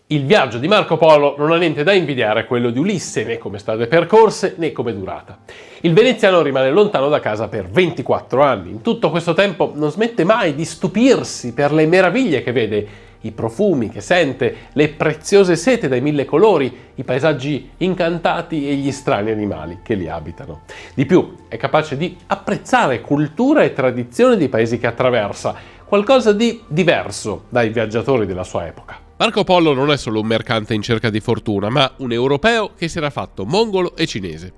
Il viaggio di Marco Polo non ha niente da invidiare a quello di Ulisse, né come strade percorse né come durata. Il veneziano rimane lontano da casa per 24 anni. In tutto questo tempo non smette mai di stupirsi per le meraviglie che vede, i profumi che sente, le preziose sete dai 1000 colori, i paesaggi incantati e gli strani animali che li abitano. Di più, è capace di apprezzare cultura e tradizione dei paesi che attraversa, qualcosa di diverso dai viaggiatori della sua epoca. Marco Polo non è solo un mercante in cerca di fortuna, ma un europeo che si era fatto mongolo e cinese.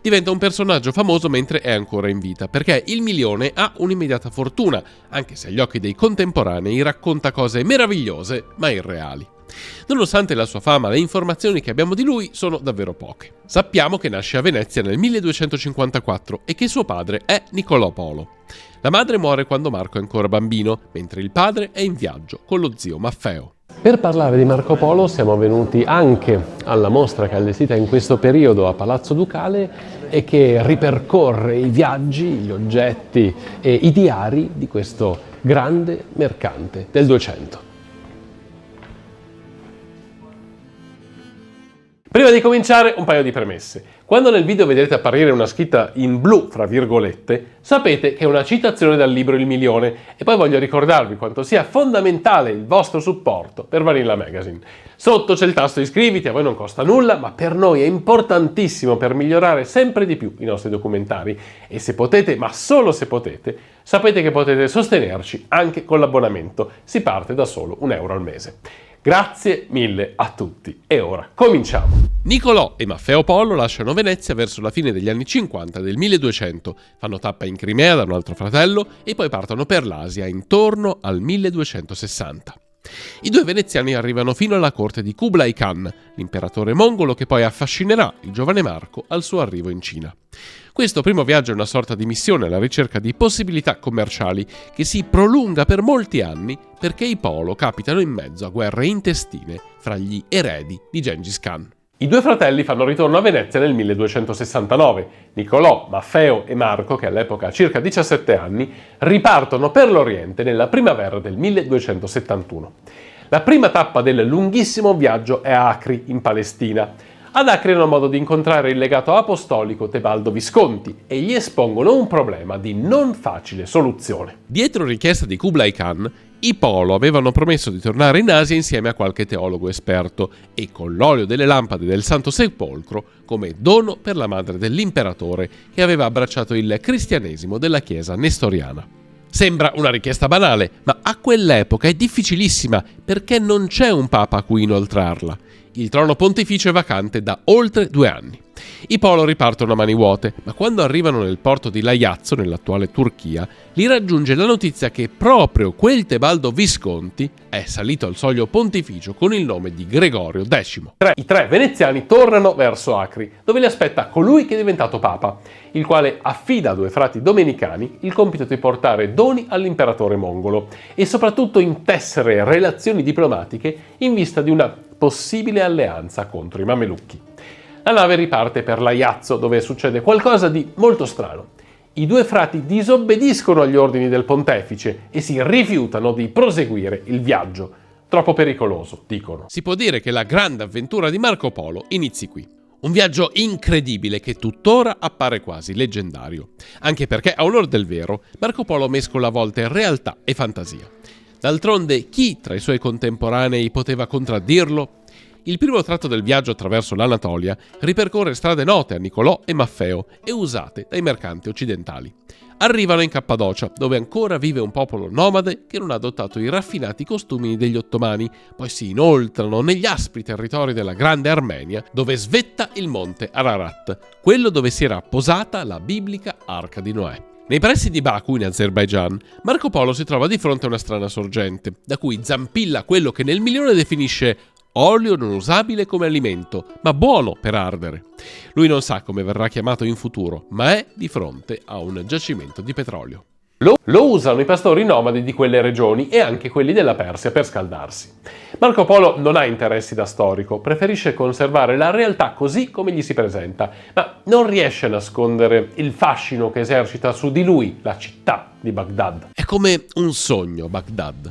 Diventa un personaggio famoso mentre è ancora in vita, perché il milione ha un'immediata fortuna, anche se agli occhi dei contemporanei racconta cose meravigliose ma irreali. Nonostante la sua fama, le informazioni che abbiamo di lui sono davvero poche. Sappiamo che nasce a Venezia nel 1254 e che suo padre è Niccolò Polo. La madre muore quando Marco è ancora bambino, mentre il padre è in viaggio con lo zio Maffeo. Per parlare di Marco Polo siamo venuti anche alla mostra che è allestita in questo periodo a Palazzo Ducale e che ripercorre i viaggi, gli oggetti e i diari di questo grande mercante del 200. Prima di cominciare, un paio di premesse. Quando nel video vedrete apparire una scritta in blu, fra virgolette, sapete che è una citazione dal libro Il Milione e poi voglio ricordarvi quanto sia fondamentale il vostro supporto per Vanilla Magazine. Sotto c'è il tasto iscriviti, a voi non costa nulla, ma per noi è importantissimo per migliorare sempre di più i nostri documentari e se potete, ma solo se potete, sapete che potete sostenerci anche con l'abbonamento. Si parte da solo €1 al mese. Grazie mille a tutti e ora cominciamo! Niccolò e Maffeo Polo lasciano Venezia verso la fine degli anni 50 del 1200, fanno tappa in Crimea da un altro fratello e poi partono per l'Asia intorno al 1260. I due veneziani arrivano fino alla corte di Kublai Khan, l'imperatore mongolo che poi affascinerà il giovane Marco al suo arrivo in Cina. Questo primo viaggio è una sorta di missione alla ricerca di possibilità commerciali che si prolunga per molti anni perché i Polo capitano in mezzo a guerre intestine fra gli eredi di Gengis Khan. I due fratelli fanno ritorno a Venezia nel 1269. Niccolò, Maffeo e Marco, che all'epoca ha circa 17 anni, ripartono per l'Oriente nella primavera del 1271. La prima tappa del lunghissimo viaggio è a Acri, in Palestina. Ad Acri hanno modo di incontrare il legato apostolico Tebaldo Visconti e gli espongono un problema di non facile soluzione. Dietro richiesta di Kublai Khan, i Polo avevano promesso di tornare in Asia insieme a qualche teologo esperto e con l'olio delle lampade del Santo Sepolcro come dono per la madre dell'imperatore che aveva abbracciato il cristianesimo della chiesa nestoriana. Sembra una richiesta banale, ma a quell'epoca è difficilissima perché non c'è un papa a cui inoltrarla. Il trono pontificio è vacante da oltre 2 anni. I Polo ripartono a mani vuote, ma quando arrivano nel porto di Lajazzo, nell'attuale Turchia, li raggiunge la notizia che proprio quel Tebaldo Visconti è salito al soglio pontificio con il nome di Gregorio X. I tre veneziani tornano verso Acri, dove li aspetta colui che è diventato papa, il quale affida a 2 frati domenicani il compito di portare doni all'imperatore mongolo e soprattutto intessere relazioni diplomatiche in vista di una possibile alleanza contro i Mamelucchi. La nave riparte per Lajazzo, dove succede qualcosa di molto strano. I 2 frati disobbediscono agli ordini del pontefice e si rifiutano di proseguire il viaggio. Troppo pericoloso, dicono. Si può dire che la grande avventura di Marco Polo inizi qui. Un viaggio incredibile che tuttora appare quasi leggendario. Anche perché, a onor del vero, Marco Polo mescola a volte realtà e fantasia. D'altronde, chi tra i suoi contemporanei poteva contraddirlo? Il primo tratto del viaggio attraverso l'Anatolia ripercorre strade note a Niccolò e Maffeo e usate dai mercanti occidentali. Arrivano in Cappadocia, dove ancora vive un popolo nomade che non ha adottato i raffinati costumi degli ottomani, poi si inoltrano negli aspri territori della Grande Armenia, dove svetta il monte Ararat, quello dove si era posata la biblica Arca di Noè. Nei pressi di Baku, in Azerbaigian, Marco Polo si trova di fronte a una strana sorgente, da cui zampilla quello che nel Milione definisce olio non usabile come alimento, ma buono per ardere. Lui non sa come verrà chiamato in futuro, ma è di fronte a un giacimento di petrolio. Lo usano i pastori nomadi di quelle regioni e anche quelli della Persia per scaldarsi. Marco Polo non ha interessi da storico, preferisce conservare la realtà così come gli si presenta, ma non riesce a nascondere il fascino che esercita su di lui la città di Baghdad. È come un sogno, Baghdad.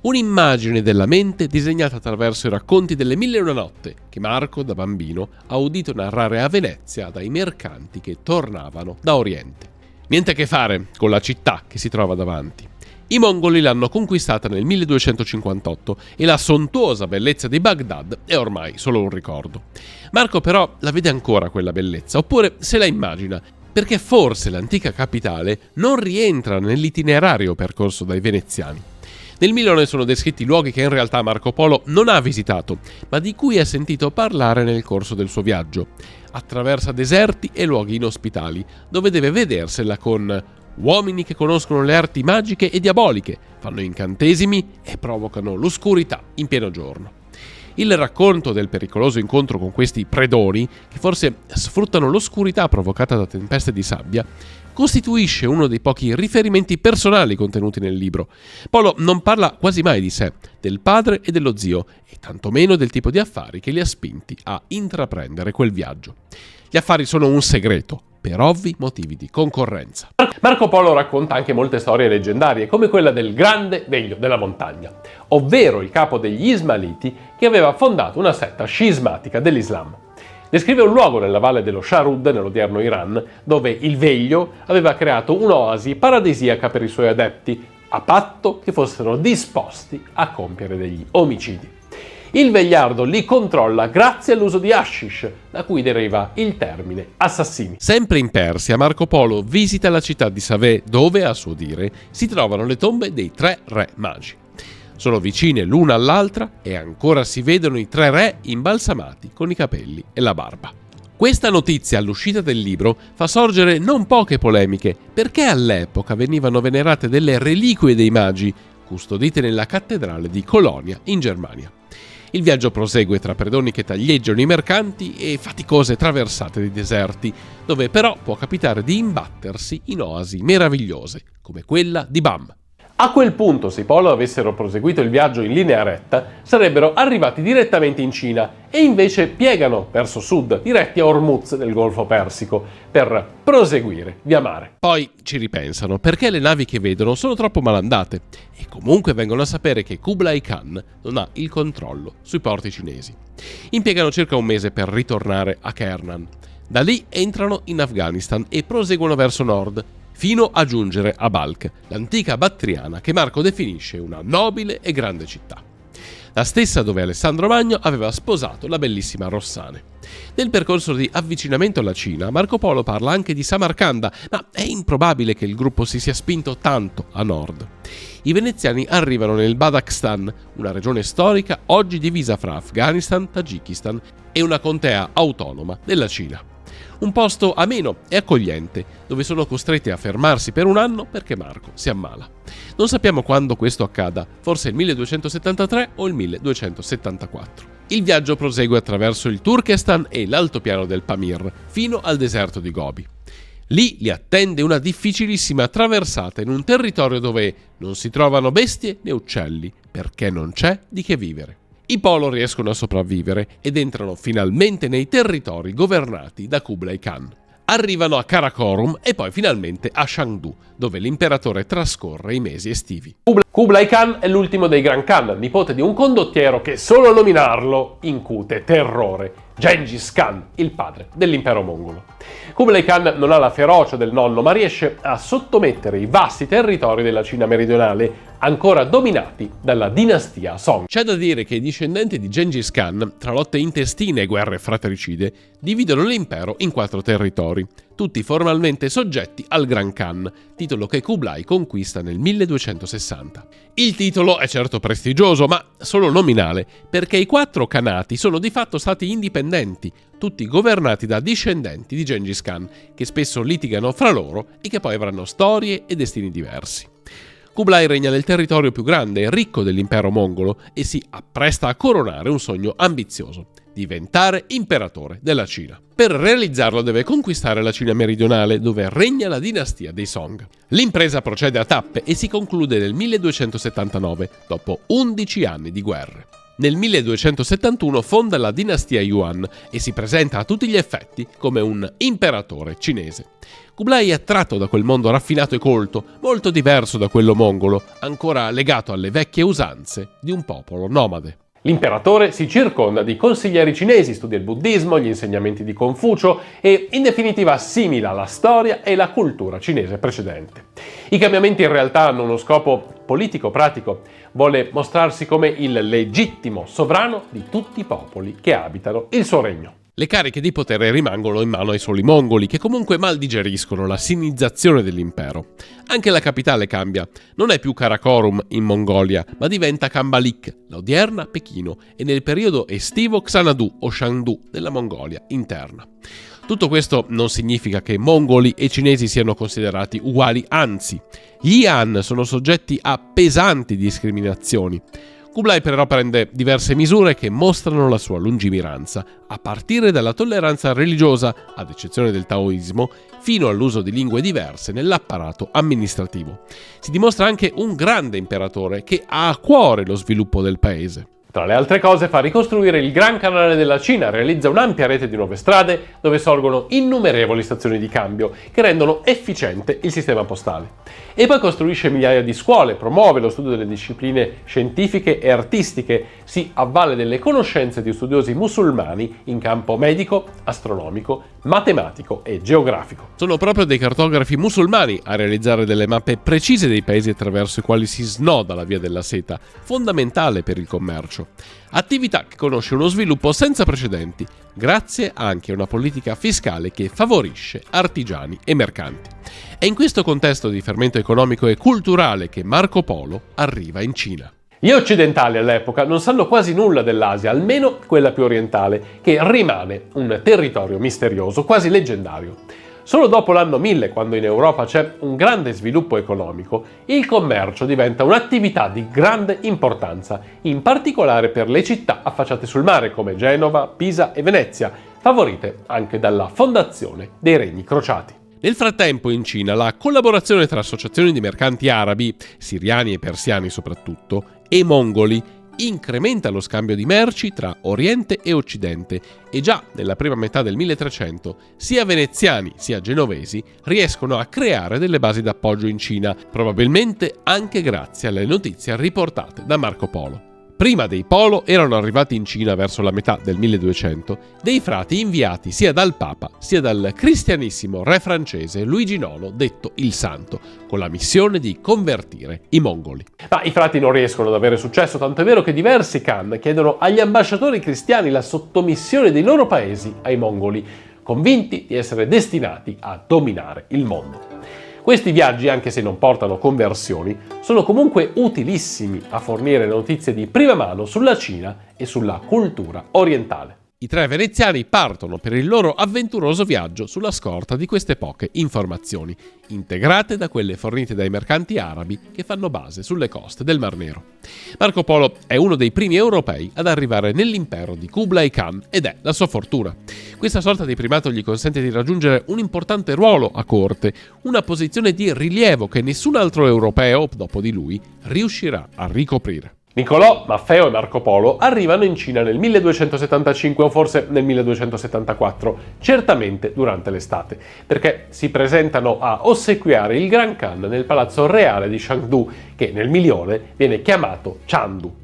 un'immagine della mente disegnata attraverso i racconti delle Mille e una notte che Marco, da bambino, ha udito narrare a Venezia dai mercanti che tornavano da Oriente. Niente a che fare con la città che si trova davanti. I mongoli l'hanno conquistata nel 1258 e la sontuosa bellezza di Baghdad è ormai solo un ricordo. Marco però la vede ancora quella bellezza, oppure se la immagina, perché forse l'antica capitale non rientra nell'itinerario percorso dai veneziani. Nel Milone sono descritti luoghi che in realtà Marco Polo non ha visitato, ma di cui ha sentito parlare nel corso del suo viaggio. Attraversa deserti e luoghi inospitali, dove deve vedersela con uomini che conoscono le arti magiche e diaboliche, fanno incantesimi e provocano l'oscurità in pieno giorno. Il racconto del pericoloso incontro con questi predoni, che forse sfruttano l'oscurità provocata da tempeste di sabbia, costituisce uno dei pochi riferimenti personali contenuti nel libro. Polo non parla quasi mai di sé, del padre e dello zio, e tantomeno del tipo di affari che li ha spinti a intraprendere quel viaggio. Gli affari sono un segreto, per ovvi motivi di concorrenza. Marco Polo racconta anche molte storie leggendarie, come quella del grande veglio della montagna, ovvero il capo degli Ismailiti che aveva fondato una setta scismatica dell'Islam. Descrive un luogo nella valle dello Sharud, nell'odierno Iran, dove il veglio aveva creato un'oasi paradisiaca per i suoi adepti, a patto che fossero disposti a compiere degli omicidi. Il vegliardo li controlla grazie all'uso di hashish, da cui deriva il termine assassini. Sempre in Persia, Marco Polo visita la città di Savè, dove, a suo dire, si trovano le tombe dei 3 re magi. Sono vicine l'una all'altra e ancora si vedono i 3 re imbalsamati con i capelli e la barba. Questa notizia all'uscita del libro fa sorgere non poche polemiche, perché all'epoca venivano venerate delle reliquie dei magi, custodite nella cattedrale di Colonia, in Germania. Il viaggio prosegue tra predoni che taglieggiano i mercanti e faticose traversate dei deserti, dove però può capitare di imbattersi in oasi meravigliose, come quella di Bam. A quel punto, se i Polo avessero proseguito il viaggio in linea retta, sarebbero arrivati direttamente in Cina e invece piegano verso sud, diretti a Hormuz nel Golfo Persico, per proseguire via mare. Poi ci ripensano, perché le navi che vedono sono troppo malandate e comunque vengono a sapere che Kublai Khan non ha il controllo sui porti cinesi. Impiegano circa un mese per ritornare a Kernan. Da lì entrano in Afghanistan e proseguono verso nord, fino a giungere a Balkh, l'antica Battriana che Marco definisce una nobile e grande città. La stessa dove Alessandro Magno aveva sposato la bellissima Rossane. Nel percorso di avvicinamento alla Cina, Marco Polo parla anche di Samarcanda, ma è improbabile che il gruppo si sia spinto tanto a nord. I veneziani arrivano nel Badakhshan, una regione storica oggi divisa fra Afghanistan, Tagikistan e una contea autonoma della Cina. Un posto ameno e accogliente, dove sono costretti a fermarsi per un anno perché Marco si ammala. Non sappiamo quando questo accada, forse il 1273 o il 1274. Il viaggio prosegue attraverso il Turkestan e l'altopiano del Pamir, fino al deserto di Gobi. Lì li attende una difficilissima traversata in un territorio dove non si trovano bestie né uccelli, perché non c'è di che vivere. I Polo riescono a sopravvivere ed entrano finalmente nei territori governati da Kublai Khan. Arrivano a Karakorum e poi finalmente a Chengdu, dove l'imperatore trascorre i mesi estivi. Kublai Khan è l'ultimo dei Gran Khan, nipote di un condottiero che solo a nominarlo incute terrore. Gengis Khan, il padre dell'impero mongolo. Kublai Khan non ha la ferocia del nonno, ma riesce a sottomettere i vasti territori della Cina meridionale, ancora dominati dalla dinastia Song. C'è da dire che i discendenti di Gengis Khan, tra lotte intestine e guerre fratricide, dividono l'impero in 4 territori, tutti formalmente soggetti al Gran Khan, titolo che Kublai conquista nel 1260. Il titolo è certo prestigioso, ma solo nominale, perché i 4 khanati sono di fatto stati indipendenti, tutti governati da discendenti di Gengis Khan, che spesso litigano fra loro e che poi avranno storie e destini diversi. Kublai regna nel territorio più grande e ricco dell'impero mongolo e si appresta a coronare un sogno ambizioso: diventare imperatore della Cina. Per realizzarlo deve conquistare la Cina meridionale, dove regna la dinastia dei Song. L'impresa procede a tappe e si conclude nel 1279, dopo 11 anni di guerre. Nel 1271 fonda la dinastia Yuan e si presenta a tutti gli effetti come un imperatore cinese. Kublai è attratto da quel mondo raffinato e colto, molto diverso da quello mongolo, ancora legato alle vecchie usanze di un popolo nomade. L'imperatore si circonda di consiglieri cinesi, studia il buddismo, gli insegnamenti di Confucio e, in definitiva, assimila la storia e la cultura cinese precedente. I cambiamenti in realtà hanno uno scopo politico-pratico, vuole mostrarsi come il legittimo sovrano di tutti i popoli che abitano il suo regno. Le cariche di potere rimangono in mano ai soli mongoli, che comunque mal digeriscono la sinizzazione dell'impero. Anche la capitale cambia, non è più Karakorum in Mongolia, ma diventa Kambalik, la odierna Pechino, e nel periodo estivo Xanadu o Shangdu della Mongolia interna. Tutto questo non significa che mongoli e cinesi siano considerati uguali, anzi, gli Han sono soggetti a pesanti discriminazioni. Kublai però prende diverse misure che mostrano la sua lungimiranza, a partire dalla tolleranza religiosa, ad eccezione del taoismo, fino all'uso di lingue diverse nell'apparato amministrativo. Si dimostra anche un grande imperatore che ha a cuore lo sviluppo del paese. Tra le altre cose fa ricostruire il Gran Canale della Cina, realizza un'ampia rete di nuove strade dove sorgono innumerevoli stazioni di cambio che rendono efficiente il sistema postale. E poi costruisce migliaia di scuole, promuove lo studio delle discipline scientifiche e artistiche, si avvale delle conoscenze di studiosi musulmani in campo medico, astronomico, matematico e geografico. Sono proprio dei cartografi musulmani a realizzare delle mappe precise dei paesi attraverso i quali si snoda la via della seta, fondamentale per il commercio. Attività che conosce uno sviluppo senza precedenti, grazie anche a una politica fiscale che favorisce artigiani e mercanti. È in questo contesto di fermento economico e culturale che Marco Polo arriva in Cina. Gli occidentali all'epoca non sanno quasi nulla dell'Asia, almeno quella più orientale, che rimane un territorio misterioso, quasi leggendario. Solo dopo l'anno 1000, quando in Europa c'è un grande sviluppo economico, il commercio diventa un'attività di grande importanza, in particolare per le città affacciate sul mare come Genova, Pisa e Venezia, favorite anche dalla fondazione dei regni crociati. Nel frattempo in Cina la collaborazione tra associazioni di mercanti arabi, siriani e persiani soprattutto, e mongoli incrementa lo scambio di merci tra Oriente e Occidente e già nella prima metà del 1300 sia veneziani sia genovesi riescono a creare delle basi d'appoggio in Cina, probabilmente anche grazie alle notizie riportate da Marco Polo. Prima dei Polo erano arrivati in Cina verso la metà del 1200 dei frati inviati sia dal Papa sia dal cristianissimo re francese Luigi IX, detto il Santo, con la missione di convertire i mongoli. Ma i frati non riescono ad avere successo, tanto è vero che diversi Khan chiedono agli ambasciatori cristiani la sottomissione dei loro paesi ai mongoli, convinti di essere destinati a dominare il mondo. Questi viaggi, anche se non portano conversioni, sono comunque utilissimi a fornire notizie di prima mano sulla Cina e sulla cultura orientale. I tre veneziani partono per il loro avventuroso viaggio sulla scorta di queste poche informazioni, integrate da quelle fornite dai mercanti arabi che fanno base sulle coste del Mar Nero. Marco Polo è uno dei primi europei ad arrivare nell'impero di Kublai Khan ed è la sua fortuna. Questa sorta di primato gli consente di raggiungere un importante ruolo a corte, una posizione di rilievo che nessun altro europeo, dopo di lui, riuscirà a ricoprire. Niccolò, Maffeo e Marco Polo arrivano in Cina nel 1275 o forse nel 1274, certamente durante l'estate, perché si presentano a ossequiare il Gran Khan nel palazzo reale di Shangdu, che nel milione viene chiamato Chandu.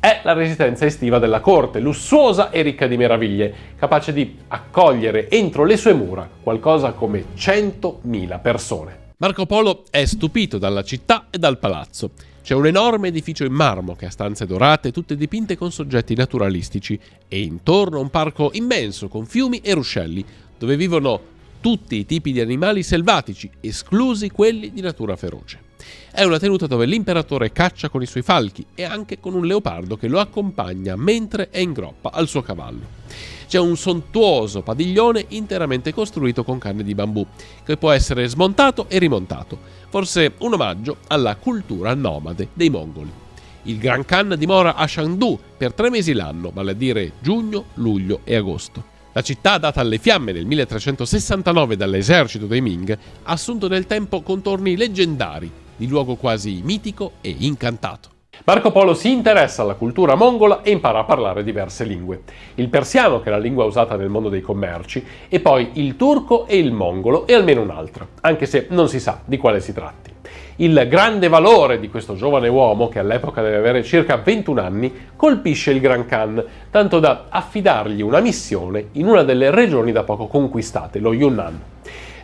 È la residenza estiva della corte, lussuosa e ricca di meraviglie, capace di accogliere entro le sue mura qualcosa come 100.000 persone. Marco Polo è stupito dalla città e dal palazzo. C'è un enorme edificio in marmo che ha stanze dorate tutte dipinte con soggetti naturalistici e intorno un parco immenso con fiumi e ruscelli dove vivono tutti i tipi di animali selvatici, esclusi quelli di natura feroce. È una tenuta dove l'imperatore caccia con i suoi falchi e anche con un leopardo che lo accompagna mentre è in groppa al suo cavallo. C'è un sontuoso padiglione interamente costruito con canne di bambù, che può essere smontato e rimontato, forse un omaggio alla cultura nomade dei mongoli. Il Gran Khan dimora a Shangdu per 3 mesi l'anno, vale a dire giugno, luglio e agosto. La città, data alle fiamme nel 1369 dall'esercito dei Ming, ha assunto nel tempo contorni leggendari, di luogo quasi mitico e incantato. Marco Polo si interessa alla cultura mongola e impara a parlare diverse lingue. Il persiano, che è la lingua usata nel mondo dei commerci, e poi il turco e il mongolo e almeno un'altra, anche se non si sa di quale si tratti. Il grande valore di questo giovane uomo, che all'epoca deve avere circa 21 anni, colpisce il Gran Khan, tanto da affidargli una missione in una delle regioni da poco conquistate, lo Yunnan.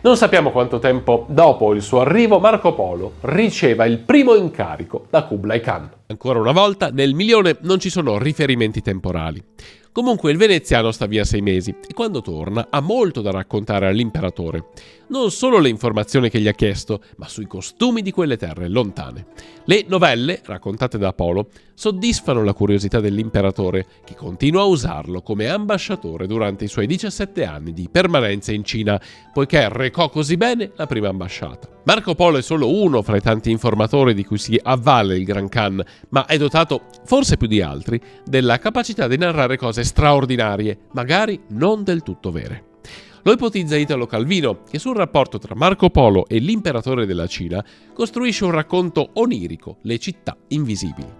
Non sappiamo quanto tempo dopo il suo arrivo Marco Polo riceva il primo incarico da Kublai Khan. Ancora una volta, nel milione non ci sono riferimenti temporali. Comunque il veneziano sta via 6 mesi e quando torna ha molto da raccontare all'imperatore. Non solo le informazioni che gli ha chiesto, ma sui costumi di quelle terre lontane. Le novelle, raccontate da Polo, soddisfano la curiosità dell'imperatore, che continua a usarlo come ambasciatore durante i suoi 17 anni di permanenza in Cina, poiché recò così bene la prima ambasciata. Marco Polo è solo uno fra i tanti informatori di cui si avvale il Gran Khan, ma è dotato, forse più di altri, della capacità di narrare cose straordinarie, magari non del tutto vere. Lo ipotizza Italo Calvino, che sul rapporto tra Marco Polo e l'imperatore della Cina costruisce un racconto onirico, Le città invisibili.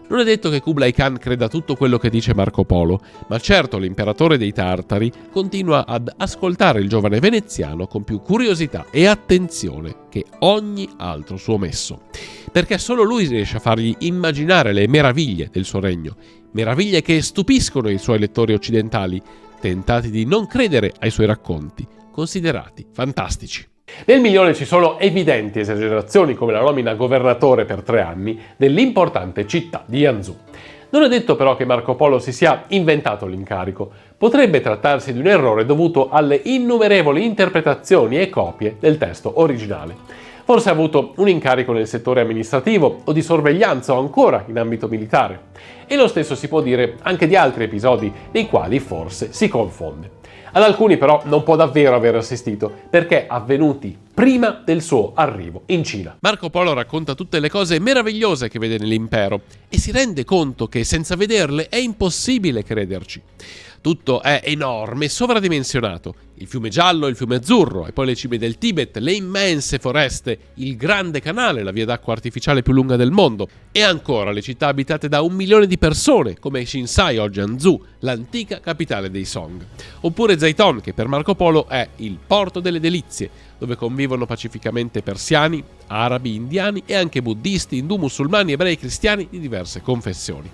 Non è detto che Kublai Khan creda tutto quello che dice Marco Polo, ma certo l'imperatore dei Tartari continua ad ascoltare il giovane veneziano con più curiosità e attenzione che ogni altro suo messo, perché solo lui riesce a fargli immaginare le meraviglie del suo regno, meraviglie che stupiscono i suoi lettori occidentali, tentati di non credere ai suoi racconti, considerati fantastici. Nel milione ci sono evidenti esagerazioni come la nomina a governatore per 3 anni dell'importante città di Yanzhou. Non è detto però che Marco Polo si sia inventato l'incarico. Potrebbe trattarsi di un errore dovuto alle innumerevoli interpretazioni e copie del testo originale. Forse ha avuto un incarico nel settore amministrativo o di sorveglianza o ancora in ambito militare. E lo stesso si può dire anche di altri episodi nei quali forse si confonde. Ad alcuni però non può davvero aver assistito perché avvenuti prima del suo arrivo in Cina. Marco Polo racconta tutte le cose meravigliose che vede nell'impero e si rende conto che senza vederle è impossibile crederci. Tutto è enorme e sovradimensionato. Il fiume giallo, il fiume azzurro, e poi le cime del Tibet, le immense foreste, il grande canale, la via d'acqua artificiale più lunga del mondo, e ancora le città abitate da 1 milione di persone, come Shinsai o Jiangsu, l'antica capitale dei Song. Oppure Zaiton, che per Marco Polo è il porto delle delizie, dove convivono pacificamente persiani, arabi, indiani e anche buddisti, indù, musulmani, ebrei e cristiani di diverse confessioni.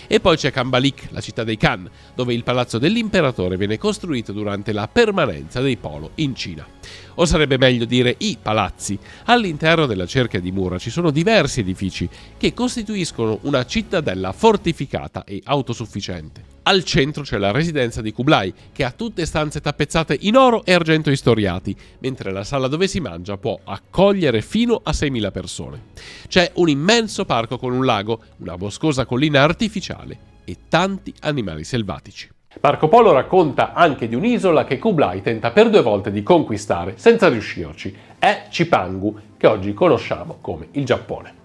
E poi c'è Kambalik, la città dei Khan, dove il palazzo dell'imperatore viene costruito durante la permanenza dei Polo in Cina. O sarebbe meglio dire i palazzi. All'interno della cerchia di mura ci sono diversi edifici che costituiscono una cittadella fortificata e autosufficiente. Al centro c'è la residenza di Kublai, che ha tutte stanze tappezzate in oro e argento istoriati, mentre la sala dove si mangia può accogliere fino a 6.000 persone. C'è un immenso parco con un lago, una boscosa collina artificiale e tanti animali selvatici. Marco Polo racconta anche di un'isola che Kublai tenta per 2 volte di conquistare senza riuscirci. È Cipangu, che oggi conosciamo come il Giappone.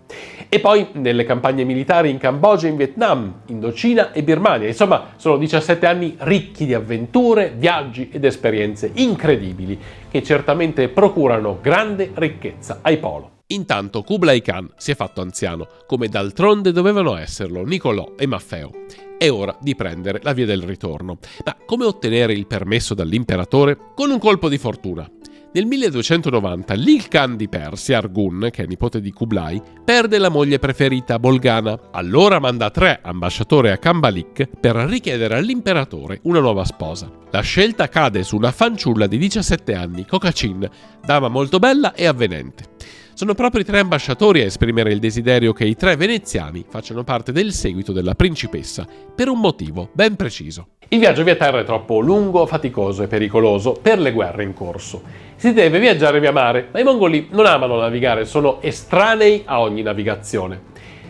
E poi nelle campagne militari in Cambogia, in Vietnam, Indocina e Birmania. Insomma, sono 17 anni ricchi di avventure, viaggi ed esperienze incredibili che certamente procurano grande ricchezza ai Polo. Intanto Kublai Khan si è fatto anziano, come d'altronde dovevano esserlo Nicolò e Maffeo. È ora di prendere la via del ritorno. Ma come ottenere il permesso dall'imperatore? Con un colpo di fortuna. Nel 1290 l'Il Khan di Persia, Arghun, che è nipote di Kublai, perde la moglie preferita, Bolgana. Allora manda 3 ambasciatori a Kambalik per richiedere all'imperatore una nuova sposa. La scelta cade su una fanciulla di 17 anni, Kokachin, dama molto bella e avvenente. Sono proprio i 3 ambasciatori a esprimere il desiderio che i 3 veneziani facciano parte del seguito della principessa, per un motivo ben preciso. Il viaggio via terra è troppo lungo, faticoso e pericoloso per le guerre in corso. Si deve viaggiare via mare, ma i mongoli non amano navigare, sono estranei a ogni navigazione.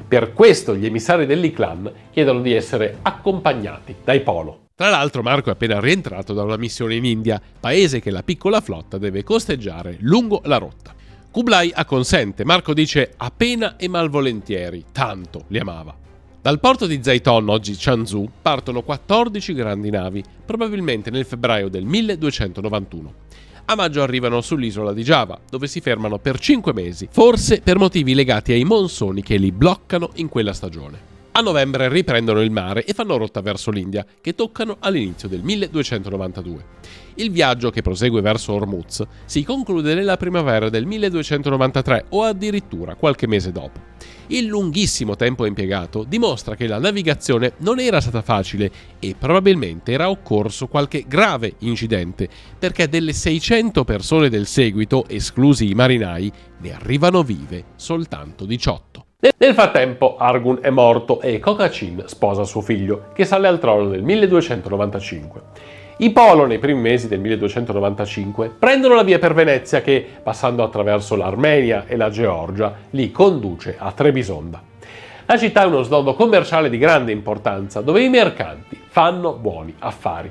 Per questo gli emissari dell'Iklan chiedono di essere accompagnati dai Polo. Tra l'altro Marco è appena rientrato da una missione in India, paese che la piccola flotta deve costeggiare lungo la rotta. Kublai acconsente, Marco dice appena e malvolentieri, tanto li amava. Dal porto di Zaiton, oggi Changzhou, partono 14 grandi navi, probabilmente nel febbraio del 1291. A maggio arrivano sull'isola di Giava, dove si fermano per 5 mesi, forse per motivi legati ai monsoni che li bloccano in quella stagione. A novembre riprendono il mare e fanno rotta verso l'India, che toccano all'inizio del 1292. Il viaggio, che prosegue verso Hormuz, si conclude nella primavera del 1293 o addirittura qualche mese dopo. Il lunghissimo tempo impiegato dimostra che la navigazione non era stata facile e probabilmente era occorso qualche grave incidente, perché delle 600 persone del seguito, esclusi i marinai, ne arrivano vive soltanto 18. Nel frattempo Arghun è morto e Kokachin sposa suo figlio, che sale al trono nel 1295. I Polo, nei primi mesi del 1295, prendono la via per Venezia che, passando attraverso l'Armenia e la Georgia, li conduce a Trebisonda. La città è uno snodo commerciale di grande importanza, dove i mercanti fanno buoni affari.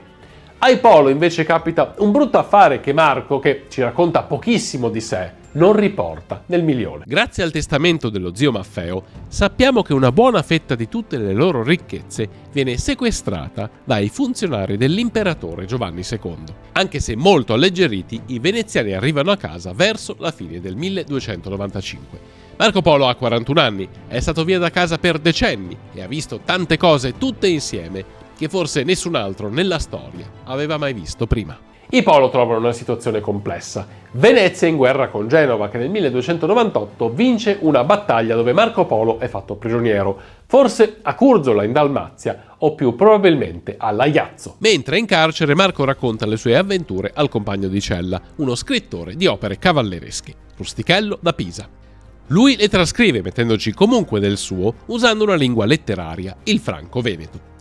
Ai Polo invece capita un brutto affare che Marco, che ci racconta pochissimo di sé, non riporta nel milione. Grazie al testamento dello zio Maffeo, sappiamo che una buona fetta di tutte le loro ricchezze viene sequestrata dai funzionari dell'imperatore Giovanni II. Anche se molto alleggeriti, i veneziani arrivano a casa verso la fine del 1295. Marco Polo ha 41 anni, è stato via da casa per decenni e ha visto tante cose tutte insieme che forse nessun altro nella storia aveva mai visto prima. I Polo trovano una situazione complessa. Venezia è in guerra con Genova, che nel 1298 vince una battaglia dove Marco Polo è fatto prigioniero, forse a Curzola in Dalmazia o più probabilmente a Laiazzo. Mentre in carcere Marco racconta le sue avventure al compagno di cella, uno scrittore di opere cavalleresche, Rustichello da Pisa. Lui le trascrive mettendoci comunque del suo, usando una lingua letteraria, il franco-veneto.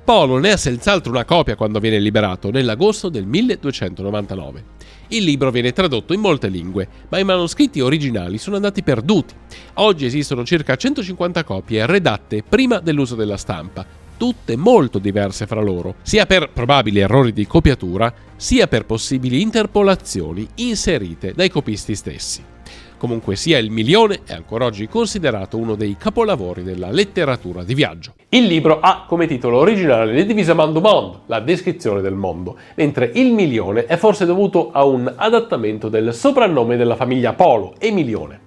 Polo ne ha senz'altro una copia quando viene liberato nell'agosto del 1299. Il libro viene tradotto in molte lingue, ma i manoscritti originali sono andati perduti. Oggi esistono circa 150 copie redatte prima dell'uso della stampa, tutte molto diverse fra loro, sia per probabili errori di copiatura, sia per possibili interpolazioni inserite dai copisti stessi. Comunque sia, il Milione è ancora oggi considerato uno dei capolavori della letteratura di viaggio. Il libro ha come titolo originale Le Divisamment du Monde, la descrizione del mondo, mentre il Milione è forse dovuto a un adattamento del soprannome della famiglia Polo, Emilione.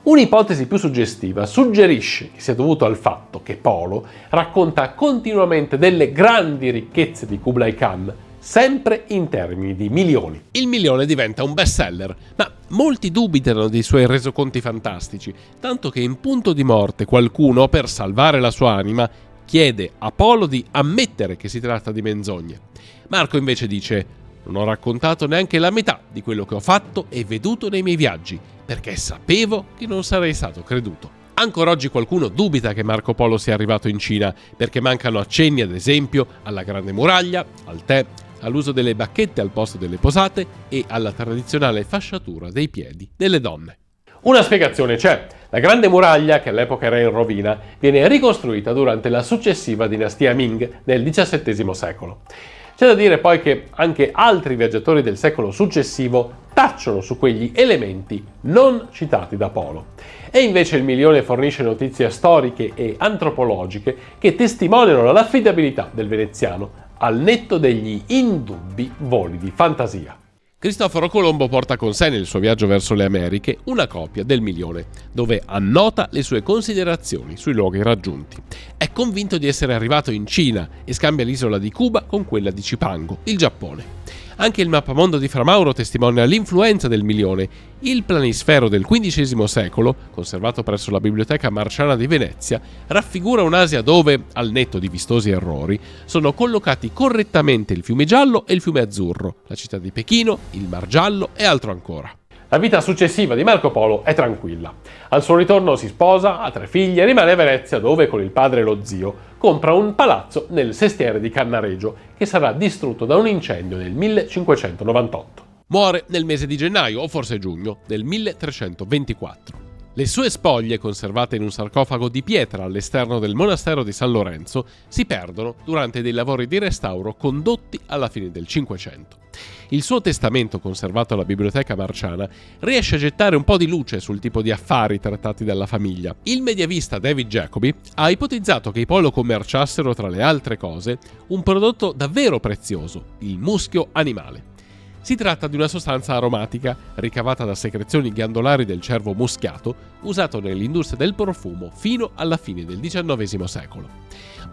Un'ipotesi più suggestiva suggerisce che sia dovuto al fatto che Polo racconta continuamente delle grandi ricchezze di Kublai Khan, sempre in termini di milioni. Il Milione diventa un bestseller, ma molti dubitano dei suoi resoconti fantastici, tanto che in punto di morte qualcuno, per salvare la sua anima, chiede a Polo di ammettere che si tratta di menzogne. Marco invece dice: «Non ho raccontato neanche la metà di quello che ho fatto e veduto nei miei viaggi, perché sapevo che non sarei stato creduto». Ancora oggi qualcuno dubita che Marco Polo sia arrivato in Cina, perché mancano accenni, ad esempio, alla Grande Muraglia, al tè, all'uso delle bacchette al posto delle posate e alla tradizionale fasciatura dei piedi delle donne. Una spiegazione c'è. La Grande Muraglia, che all'epoca era in rovina, viene ricostruita durante la successiva dinastia Ming nel XVII secolo. C'è da dire poi che anche altri viaggiatori del secolo successivo tacciono su quegli elementi non citati da Polo. E invece il Milione fornisce notizie storiche e antropologiche che testimoniano l'affidabilità del veneziano, al netto degli indubbi voli di fantasia. Cristoforo Colombo porta con sé nel suo viaggio verso le Americhe una copia del Milione, dove annota le sue considerazioni sui luoghi raggiunti. È convinto di essere arrivato in Cina e scambia l'isola di Cuba con quella di Cipango, il Giappone. Anche il mappamondo di Fra Mauro testimonia l'influenza del Milione. Il planisfero del XV secolo, conservato presso la Biblioteca Marciana di Venezia, raffigura un'Asia dove, al netto di vistosi errori, sono collocati correttamente il fiume Giallo e il fiume Azzurro, la città di Pechino, il Mar Giallo e altro ancora. La vita successiva di Marco Polo è tranquilla. Al suo ritorno si sposa, ha 3 figlie e rimane a Venezia, dove con il padre e lo zio compra un palazzo nel sestiere di Cannaregio che sarà distrutto da un incendio nel 1598. Muore nel mese di gennaio o forse giugno del 1324. Le sue spoglie, conservate in un sarcofago di pietra all'esterno del monastero di San Lorenzo, si perdono durante dei lavori di restauro condotti alla fine del Cinquecento. Il suo testamento, conservato alla Biblioteca Marciana, riesce a gettare un po' di luce sul tipo di affari trattati dalla famiglia. Il medievista David Jacobi ha ipotizzato che i Polo commerciassero, tra le altre cose, un prodotto davvero prezioso, il muschio animale. Si tratta di una sostanza aromatica, ricavata da secrezioni ghiandolari del cervo muscato, usato nell'industria del profumo fino alla fine del XIX secolo.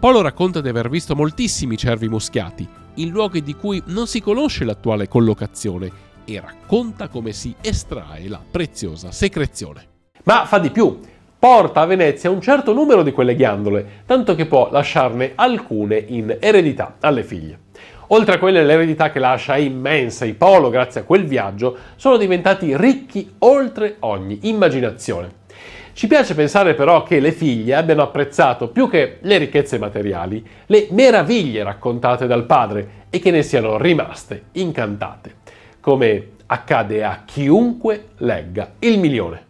Polo racconta di aver visto moltissimi cervi muscati, in luoghi di cui non si conosce l'attuale collocazione, e racconta come si estrae la preziosa secrezione. Ma fa di più, porta a Venezia un certo numero di quelle ghiandole, tanto che può lasciarne alcune in eredità alle figlie. Oltre a quelle, l'eredità che lascia è immensa. I Polo, grazie a quel viaggio, sono diventati ricchi oltre ogni immaginazione. Ci piace pensare però che le figlie abbiano apprezzato più che le ricchezze materiali, le meraviglie raccontate dal padre e che ne siano rimaste incantate, come accade a chiunque legga Il Milione.